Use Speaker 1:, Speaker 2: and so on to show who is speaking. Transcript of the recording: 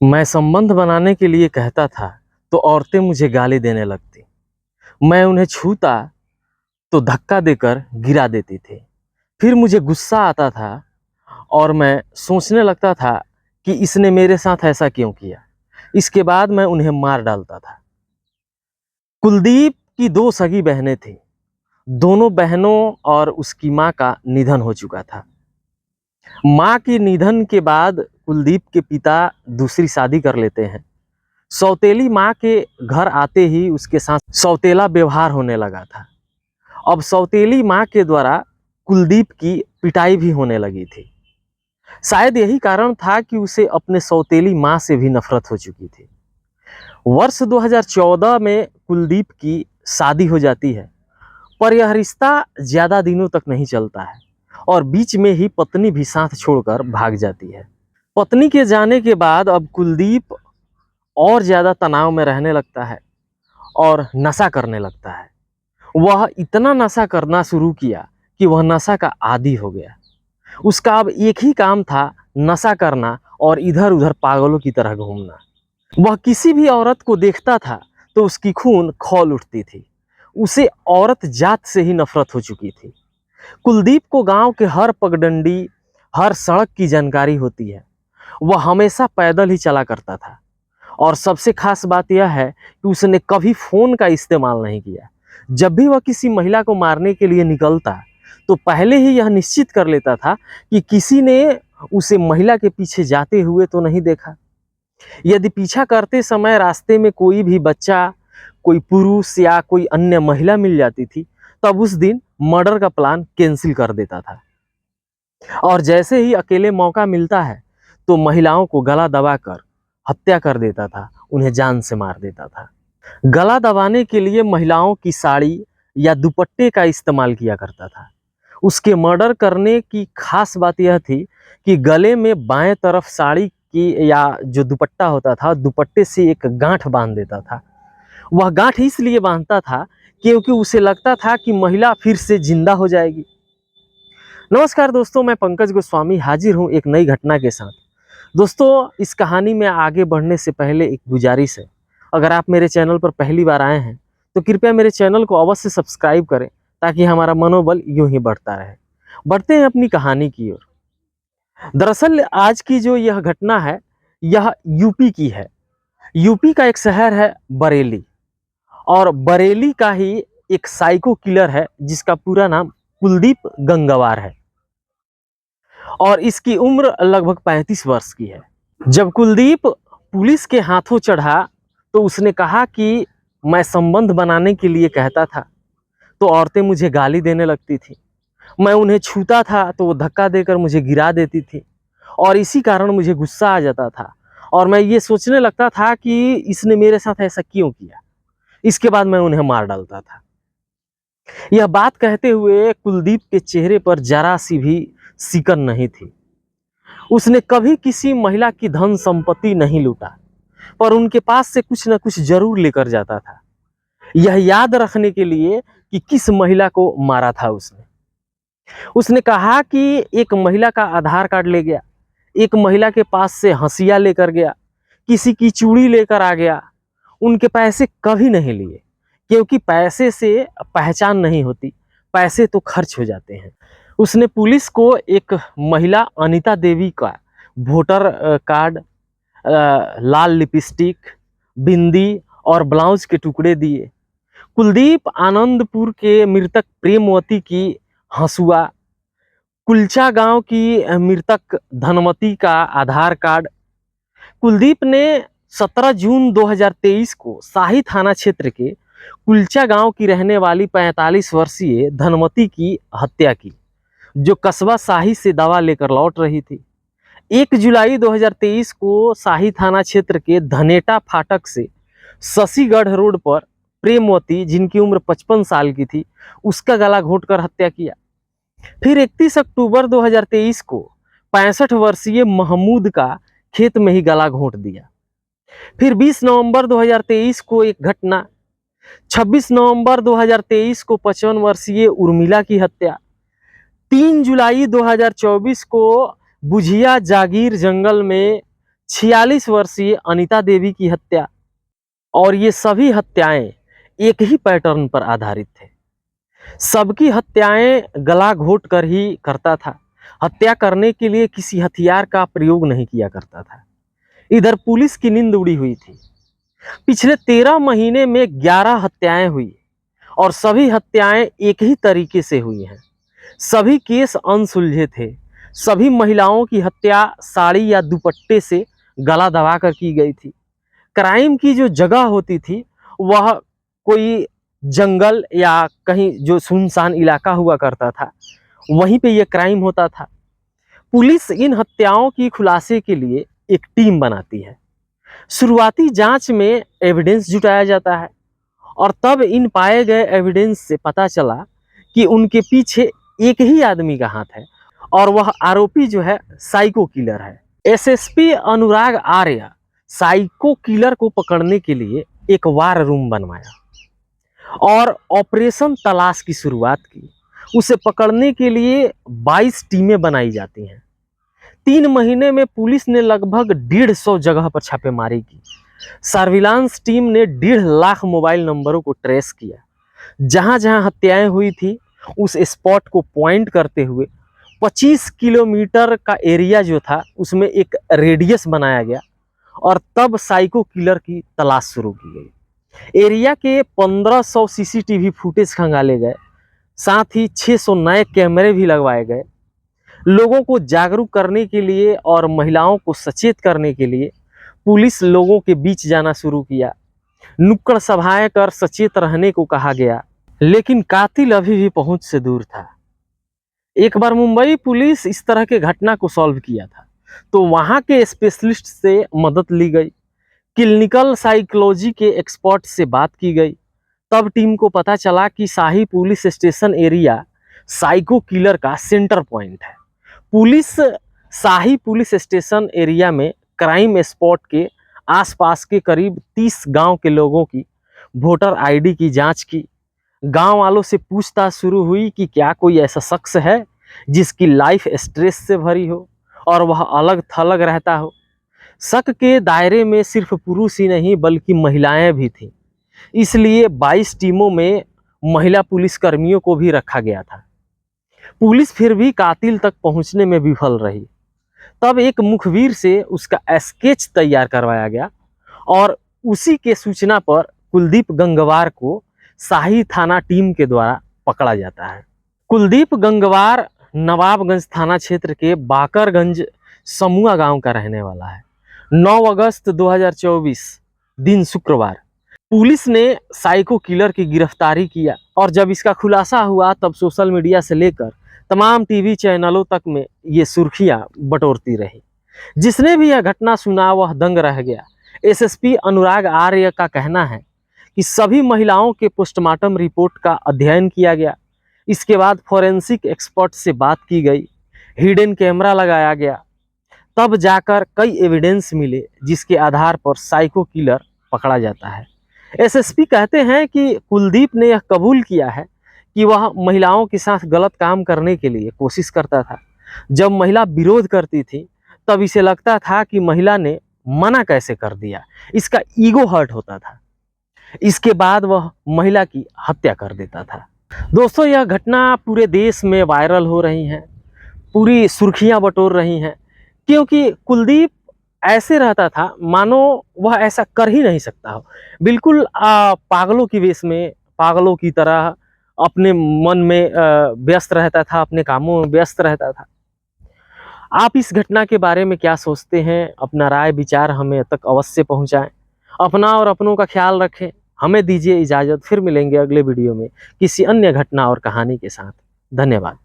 Speaker 1: मैं संबंध बनाने के लिए कहता था तो औरतें मुझे गाली देने लगती। मैं उन्हें छूता तो धक्का देकर गिरा देती थी। फिर मुझे गुस्सा आता था और मैं सोचने लगता था कि इसने मेरे साथ ऐसा क्यों किया। इसके बाद मैं उन्हें मार डालता था। कुलदीप की दो सगी बहनें थीं। दोनों बहनों और उसकी माँ का निधन हो चुका था। माँ के निधन के बाद कुलदीप के पिता दूसरी शादी कर लेते हैं। सौतेली माँ के घर आते ही उसके साथ सौतेला व्यवहार होने लगा था। अब सौतेली माँ के द्वारा कुलदीप की पिटाई भी होने लगी थी। शायद यही कारण था कि उसे अपने सौतेली माँ से भी नफरत हो चुकी थी। वर्ष 2014 में कुलदीप की शादी हो जाती है, पर यह रिश्ता ज्यादा दिनों तक नहीं चलता है और बीच में ही पत्नी भी साथ छोड़कर भाग जाती है। पत्नी के जाने के बाद अब कुलदीप और ज्यादा तनाव में रहने लगता है और नशा करने लगता है। वह इतना नशा करना शुरू किया कि वह नशा का आदी हो गया। उसका अब एक ही काम था, नशा करना और इधर उधर पागलों की तरह घूमना। वह किसी भी औरत को देखता था तो उसकी खून खौल उठती थी। उसे औरत जात से ही नफरत हो चुकी थी। कुलदीप को गांव के हर पगडंडी, हर सड़क की जानकारी होती है। वह हमेशा पैदल ही चला करता था और सबसे खास बात यह है कि उसने कभी फोन का इस्तेमाल नहीं किया। जब भी वह किसी महिला को मारने के लिए निकलता तो पहले ही यह निश्चित कर लेता था कि किसी ने उसे महिला के पीछे जाते हुए तो नहीं देखा। यदि पीछा करते समय रास्ते में कोई भी बच्चा, कोई पुरुष या कोई अन्य महिला मिल जाती थी, तब उस दिन मर्डर का प्लान कैंसिल कर देता था। और जैसे ही अकेले मौका मिलता है तो महिलाओं को गला दबाकर हत्या कर देता था, उन्हें जान से मार देता था। गला दबाने के लिए महिलाओं की साड़ी या दुपट्टे का इस्तेमाल किया करता था। उसके मर्डर करने की खास बात यह थी कि गले में बाएं तरफ साड़ी की या जो दुपट्टा होता था, दुपट्टे से एक गांठ बांध देता था। वह गांठ इसलिए बांधता था क्योंकि उसे लगता था कि महिला फिर से जिंदा हो जाएगी। नमस्कार दोस्तों, मैं पंकज गोस्वामी हाजिर हूँ एक नई घटना के साथ। दोस्तों, इस कहानी में आगे बढ़ने से पहले एक गुजारिश है। अगर आप मेरे चैनल पर पहली बार आए हैं तो कृपया मेरे चैनल को अवश्य सब्सक्राइब करें ताकि हमारा मनोबल यूं ही बढ़ता रहे। बढ़ते हैं अपनी कहानी की ओर। दरअसल आज की जो यह घटना है, यह यूपी की है। यूपी का एक शहर है बरेली, और बरेली का ही एक साइको किलर है जिसका पूरा नाम कुलदीप गंगवार है और इसकी उम्र लगभग 35 वर्ष की है। जब कुलदीप पुलिस के हाथों चढ़ा तो उसने कहा कि मैं संबंध बनाने के लिए कहता था तो औरतें मुझे गाली देने लगती थी। मैं उन्हें छूता था तो वो धक्का देकर मुझे गिरा देती थी और इसी कारण मुझे गुस्सा आ जाता था और मैं ये सोचने लगता था कि इसने मेरे साथ ऐसा क्यों किया। इसके बाद मैं उन्हें मार डालता था। यह बात कहते हुए कुलदीप के चेहरे पर जरा सी भी सिकन नहीं थी। उसने कभी किसी महिला की धन संपत्ति नहीं लूटा, पर उनके पास से कुछ न कुछ जरूर लेकर जाता था, यह याद रखने के लिए कि किस महिला को मारा था उसने। उसने कहा कि एक महिला का आधार कार्ड ले गया, एक महिला के पास से हंसिया लेकर गया, किसी की चूड़ी लेकर आ गया। उनके पैसे कभी नहीं लिए क्योंकि पैसे से पहचान नहीं होती, पैसे तो खर्च हो जाते हैं। उसने पुलिस को एक महिला अनीता देवी का वोटर कार्ड, लाल लिपस्टिक, बिंदी और ब्लाउज के टुकड़े दिए। कुलदीप आनंदपुर के मृतक प्रेमवती की हंसुआ, कुलचा गांव की मृतक धनमती का आधार कार्ड। कुलदीप ने 17 जून 2023 को शाही थाना क्षेत्र के कुलचा गांव की रहने वाली 45 वर्षीय धनमती की हत्या की, जो कस्बा शाही से दवा लेकर लौट रही थी। 1 जुलाई 2023 को शाही थाना क्षेत्र के धनेटा फाटक से शशिगढ़ रोड पर प्रेमवती, जिनकी उम्र 55 साल की थी, उसका गला घोंटकर हत्या किया। फिर 31 अक्टूबर 2023 को 65 वर्षीय महमूद का खेत में ही गला घोंट दिया। फिर 20 नवंबर 2023 को एक घटना, 26 नवंबर 2023 को 55 वर्षीय उर्मिला की हत्या। 3 जुलाई 2024 को बुझिया जागीर जंगल में 46 वर्षीय अनीता देवी की हत्या, और ये सभी हत्याएं एक ही पैटर्न पर आधारित थे। सबकी हत्याएं गला घोट कर ही करता था। हत्या करने के लिए किसी हथियार का प्रयोग नहीं किया करता था। इधर पुलिस की नींद उड़ी हुई थी। पिछले 13 महीने में 11 हत्याएं हुई और सभी हत्याएं एक ही तरीके से हुई हैं। सभी केस अनसुलझे थे। सभी महिलाओं की हत्या साड़ी या दुपट्टे से गला दबाकर की गई थी। क्राइम की जो जगह होती थी वह कोई जंगल या कहीं जो सुनसान इलाका हुआ करता था, वहीं पे यह क्राइम होता था। पुलिस इन हत्याओं की खुलासे के लिए एक टीम बनाती है। शुरुआती जांच में एविडेंस जुटाया जाता है और तब इन पाए गए एविडेंस से पता चला कि उनके पीछे एक ही आदमी का हाथ है और वह आरोपी जो है साइको किलर है। SSP Anurag Arya psycho killer को पकड़ने के लिए एक वार रूम बनवाया और ऑपरेशन तलाश की शुरुआत की। उसे पकड़ने के लिए 22 टीमें बनाई जाती हैं। 3 महीने में पुलिस ने लगभग 150 जगह पर छापेमारी की। सर्विलांस टीम ने 1.5 लाख मोबाइल नंबरों को ट्रेस किया। जहां जहां हत्याएं हुई थी उस स्पॉट को पॉइंट करते हुए 25 किलोमीटर का एरिया जो था उसमें एक रेडियस बनाया गया और तब साइको किलर की तलाश शुरू की गई। एरिया के 1500 सीसीटीवी फुटेज खंगाले गए, साथ ही 600 नए कैमरे भी लगवाए गए। लोगों को जागरूक करने के लिए और महिलाओं को सचेत करने के लिए पुलिस लोगों के बीच जाना शुरू किया। नुक्कड़ सभाएं कर सचेत रहने को कहा गया, लेकिन कातिल अभी भी पहुंच से दूर था। एक बार मुंबई पुलिस इस तरह के घटना को सॉल्व किया था, तो वहां के स्पेशलिस्ट से मदद ली गई। क्लिनिकल साइकोलॉजी के एक्सपर्ट से बात की गई। तब टीम को पता चला कि Shahi police station area psycho killer का सेंटर पॉइंट है। Police Shahi police station area में क्राइम स्पॉट के आसपास के करीब 30 गांव के लोगों की वोटर आईडी की जांच की। गांव वालों से पूछताछ शुरू हुई कि क्या कोई ऐसा शख्स है जिसकी लाइफ स्ट्रेस से भरी हो और वह अलग थलग रहता हो। शक के दायरे में सिर्फ पुरुष ही नहीं बल्कि महिलाएं भी थीं। इसलिए 22 टीमों में महिला पुलिसकर्मियों को भी रखा गया था। पुलिस फिर भी कातिल तक पहुंचने में विफल रही। तब एक मुखबिर से उसका स्केच तैयार करवाया गया और उसी के सूचना पर कुलदीप गंगवार को शाही थाना टीम के द्वारा पकड़ा जाता है। कुलदीप गंगवार नवाबगंज थाना क्षेत्र के बाकरगंज समूआ गांव का रहने वाला है। 9 अगस्त 2024 दिन शुक्रवार पुलिस ने साइको किलर की गिरफ्तारी किया और जब इसका खुलासा हुआ तब सोशल मीडिया से लेकर तमाम टीवी चैनलों तक में ये सुर्खियां बटोरती रही। जिसने भी यह घटना सुना वह दंग रह गया। एसएसपी अनुराग आर्य का कहना है कि सभी महिलाओं के पोस्टमार्टम रिपोर्ट का अध्ययन किया गया। इसके बाद फॉरेंसिक एक्सपर्ट से बात की गई, हिडन कैमरा लगाया गया, तब जाकर कई एविडेंस मिले जिसके आधार पर साइको किलर पकड़ा जाता है। एसएसपी कहते हैं कि कुलदीप ने यह कबूल किया है कि वह महिलाओं के साथ गलत काम करने के लिए कोशिश करता था। जब महिला विरोध करती थी तब इसे लगता था कि महिला ने मना कैसे कर दिया। इसका ईगो हर्ट होता था। इसके बाद वह महिला की हत्या कर देता था। दोस्तों, यह घटना पूरे देश में वायरल हो रही है, पूरी सुर्खियां बटोर रही हैं, क्योंकि कुलदीप ऐसे रहता था मानो वह ऐसा कर ही नहीं सकता हो। बिल्कुल पागलों की वेश में, पागलों की तरह अपने मन में व्यस्त रहता था, अपने कामों में व्यस्त रहता था। आप इस घटना के बारे में क्या सोचते हैं? अपना राय विचार हमें तक अवश्य पहुंचाएं। अपना और अपनों का ख्याल रखें। हमें दीजिए इजाज़त। फिर मिलेंगे अगले वीडियो में किसी अन्य घटना और कहानी के साथ। धन्यवाद।